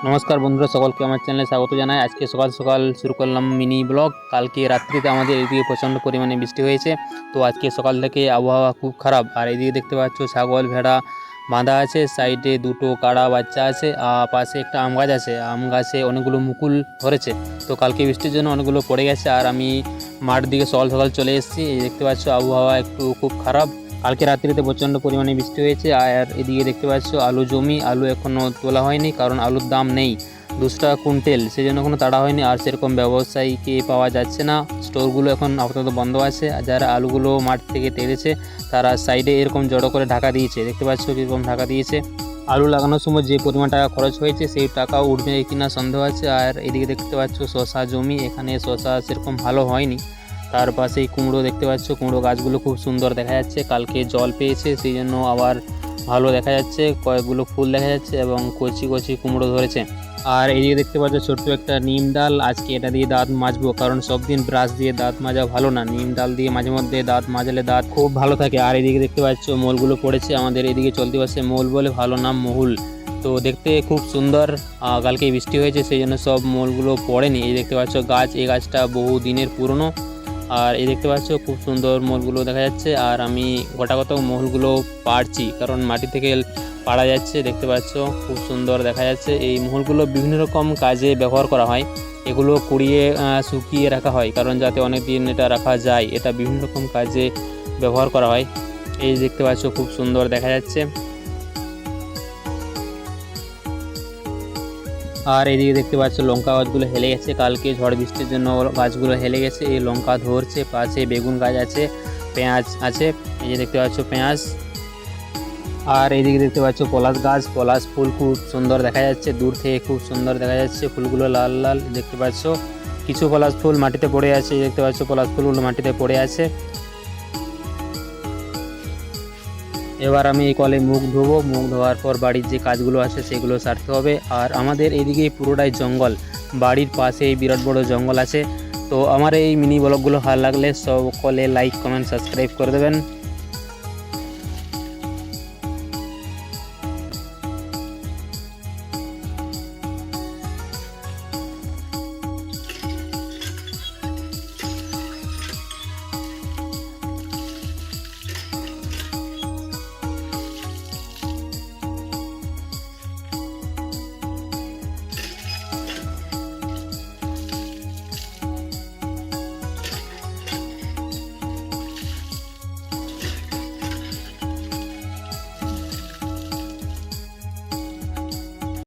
নমস্কার বন্ধুরা, সকলকে আমার চ্যানেলে স্বাগত জানাই। আজকে সকাল সকাল শুরু করলাম মিনি ব্লগ। কালকে রাত্রিতে আমাদের এদিকে প্রচণ্ড পরিমাণে বৃষ্টি হয়েছে, তো আজকে সকাল থেকে আবহাওয়া খুব খারাপ। আর এদিকে দেখতে পাচ্ছ ছাগল ভেড়া বাঁধা আছে, সাইডে দুটো কাড়া বাচ্চা আছে, আর পাশে একটা আম গাছ আছে। আম গাছে অনেকগুলো মুকুল ধরেছে, তো কালকে বৃষ্টির জন্য অনেকগুলো পড়ে গেছে। আর আমি মাঠ দিকে সকাল সকাল চলে এসেছি। এই দেখতে পাচ্ছ আবহাওয়া একটু খুব খারাপ। কালকে রাত্রিতে প্রচণ্ড পরিমাণে বৃষ্টি হয়েছে। আর এদিকে দেখতে পাচ্ছ আলু জমি, আলু এখনও তোলা হয়নি, কারণ আলুর দাম নেই 200 টাকা কুইন্টেল, সেই জন্য কোনো তাড়া হয়নি। আর সেরকম ব্যবসায়ীকে পাওয়া যাচ্ছে না, স্টোরগুলো এখন আপাতত বন্ধ আছে। আর যারা আলুগুলো মাঠ থেকে তেড়েছে তারা সাইডে এরকম জড়ো করে ঢাকা দিয়েছে। দেখতে পাচ্ছ কীরকম ঢাকা দিয়েছে। আলু লাগানোর সময় যে পরিমাণ টাকা খরচ হয়েছে সেই টাকা উঠবে কিনা সন্দেহ আছে। আর এদিকে দেখতে পাচ্ছ শশা জমি, এখানে শশা সেরকম ভালো হয়নি। তার পাশেই কুমড়ো দেখতে পাচ্ছ, কুমড়ো গাছগুলো খুব সুন্দর দেখা যাচ্ছে, কালকে জল পেয়েছে সেই জন্য আবার ভালো দেখা যাচ্ছে, কয়েকগুলো ফুল দেখা যাচ্ছে এবং কচি কচি কুমড়ো ধরেছে। আর এইদিকে দেখতে পাচ্ছ ছোট্ট একটা নিম ডাল, আজকে এটা দিয়ে দাঁত মাজবো, কারণ সব দিন ব্রাশ দিয়ে দাঁত মাজা ভালো না, নিম ডাল দিয়ে মাঝে মধ্যে দাঁত মাজালে দাঁত খুব ভালো থাকে। আর এদিকে দেখতে পাচ্ছ মলগুলো পড়েছে, আমাদের এদিকে চলতি পাশে মল বলে, ভালো নাম মহুল, তো দেখতে খুব সুন্দর। কালকে বৃষ্টি হয়েছে সেই জন্য সব মলগুলো পড়েনি। এই দেখতে পাচ্ছ গাছ, এই গাছটা বহু দিনের পুরনো। আর এই দেখতে পাচ্ছ খুব সুন্দর মলগুলো দেখা যাচ্ছে। আর আমি গোটাগত মহলগুলো পাড়ছি, কারণ মাটি থেকে পাড়া যাচ্ছে। দেখতে পাচ্ছ খুব সুন্দর দেখা যাচ্ছে। এই মহলগুলো বিভিন্ন রকম কাজে ব্যবহার করা হয়, এগুলো কুড়িয়ে শুকিয়ে রাখা হয়, কারণ যাতে অনেক দিন এটা রাখা যায়, এটা বিভিন্ন রকম কাজে ব্যবহার করা হয়। এই দেখতে পাচ্ছ খুব সুন্দর দেখা যাচ্ছে। আর এদিকে দেখতে পাচ্ছ লঙ্কা গাছগুলো হেলে গেছে, কালকে ঝড় বৃষ্টির জন্য গাছগুলো হেলে গেছে। এই লঙ্কা ধরছে, পাশে বেগুন গাছ আছে, পেঁয়াজ আছে, এই যে দেখতে পাচ্ছ পেঁয়াজ। আর এদিকে দেখতে পাচ্ছ পলাশ গাছ, পলাশ ফুল খুব সুন্দর দেখা যাচ্ছে, দূর থেকে খুব সুন্দর দেখা যাচ্ছে, ফুলগুলো লাল লাল দেখতে পাচ্ছ। কিছু পলাশ ফুল মাটিতে পড়ে আছে, দেখতে পাচ্ছ পলাশ ফুলগুলো মাটিতে পড়ে আছে। এবার আমি এই কলে মুখ ধোবো, মুখ ধোয়ার পর বাড়ির যে কাজগুলো আছে সেগুলো সারতে হবে। আর আমাদের এদিকে পুরোটাই জঙ্গল, বাড়ির পাশেই বিরাট বড় জঙ্গল আছে। তো আমার এই মিনি ব্লগগুলো ভালো লাগলে সকলে লাইক কমেন্ট সাবস্ক্রাইব করে দেবেন।